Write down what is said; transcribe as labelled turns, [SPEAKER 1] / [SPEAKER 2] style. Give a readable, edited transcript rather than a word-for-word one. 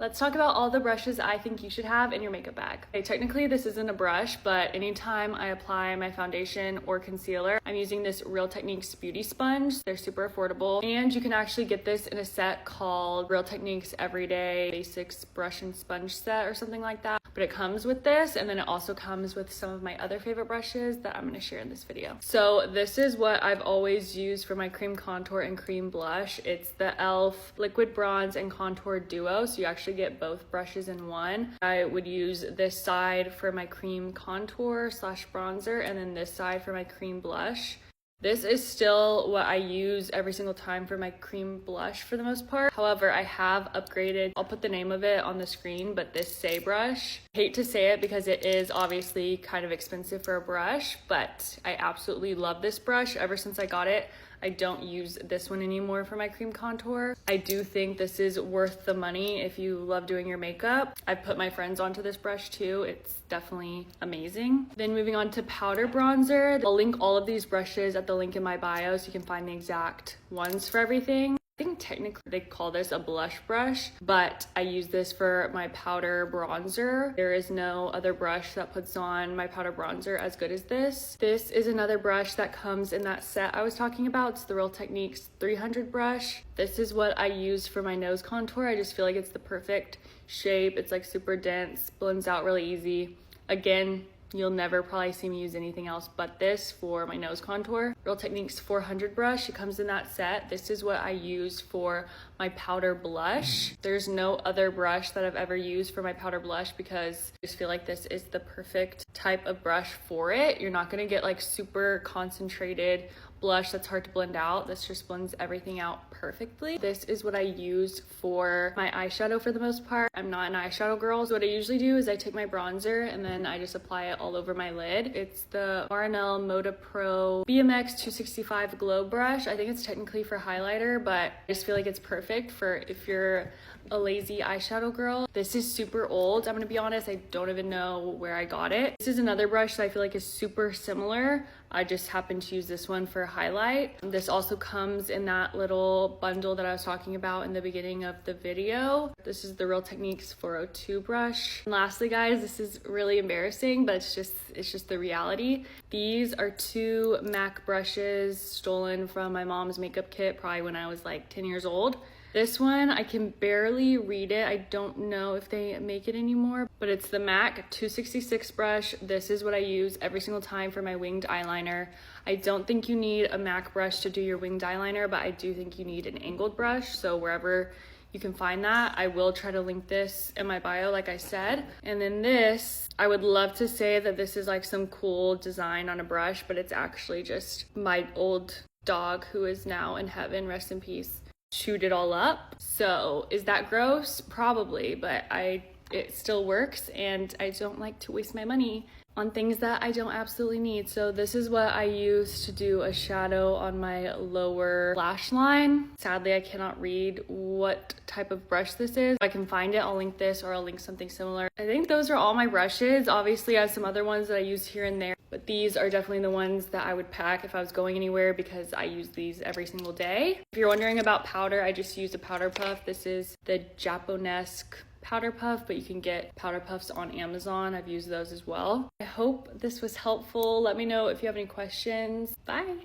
[SPEAKER 1] Let's talk about all the brushes I think you should have in your makeup bag. Okay, technically this isn't a brush, but anytime I apply my foundation or concealer, I'm using this Real Techniques beauty sponge. They're super affordable, and you can actually get this in a set called Real Techniques Everyday Basics Brush and Sponge Set or something like that. But it comes with this, and then it also comes with some of my other favorite brushes that I'm gonna share in this video. So this is what I've always used for my cream contour and cream blush. It's the e.l.f. Liquid Bronze and Contour Duo, so you actually get both brushes in one. I would use this side for my cream contour slash bronzer, and then this side for my cream blush. This is still what I use every single time for my cream blush for the most part. However, I have upgraded. I'll put the name of it on the screen, but this Say brush. I hate to say it because it is obviously kind of expensive for a brush, but I absolutely love this brush. Ever since I got it, I don't use this one anymore for my cream contour. I do think this is worth the money if you love doing your makeup. I've put my friends onto this brush too. It's definitely amazing. Then moving on to powder bronzer. I'll link all of these brushes at the link in my bio so you can find the exact ones for everything. I think technically they call this a blush brush, but I use this for my powder bronzer. There is no other brush that puts on my powder bronzer as good as this. This is another brush that comes in that set I was talking about. It's the Real Techniques 300 brush. This is what I use for my nose contour. I just feel like it's the perfect shape. It's like super dense, blends out really easy. Again, you'll never probably see me use anything else but this for my nose contour. Real Techniques 400 brush, it comes in that set. This is what I use for my powder blush. There's no other brush that I've ever used for my powder blush because I just feel like this is the perfect type of brush for it. You're not gonna get like super concentrated blush that's hard to blend out. This just blends everything out perfectly. This is what I use for my eyeshadow for the most part. I'm not an eyeshadow girl, so what I usually do is I take my bronzer and then I just apply it all over my lid. It's the R&L Moda Pro BMX 265 Glow Brush. I think it's technically for highlighter, but I just feel like it's perfect for if you're a lazy eyeshadow girl. This is super old. I'm gonna be honest, I don't even know where I got it. This is another brush that I feel like is super similar. I just happen to use this one for highlight. This also comes in that little bundle that I was talking about in the beginning of the video. This is the Real Techniques 402 brush. And lastly, guys, this is really embarrassing, but it's just the reality. These are two MAC brushes stolen from my mom's makeup kit probably when I was like 10 years old. This one, I can barely read it. I don't know if they make it anymore, but it's the MAC 266 brush. This is what I use every single time for my winged eyeliner. I don't think you need a MAC brush to do your winged eyeliner, but I do think you need an angled brush. So wherever you can find that, I will try to link this in my bio, like I said. And then this, I would love to say that this is like some cool design on a brush, but it's actually just my old dog who is now in heaven, rest in peace, chewed it all up. So is that gross? Probably, but it still works, and I don't like to waste my money on things that I don't absolutely need. So this is what I use to do a shadow on my lower lash line. Sadly, I cannot read what type of brush this is. If I can find it, I'll link this or I'll link something similar. I think those are all my brushes. Obviously, I have some other ones that I use here and there, but these are definitely the ones that I would pack if I was going anywhere because I use these every single day. If you're wondering about powder, I just use a powder puff. This is the Japonesque powder puff, but you can get powder puffs on Amazon. I've used those as well. I hope this was helpful. Let me know if you have any questions. Bye.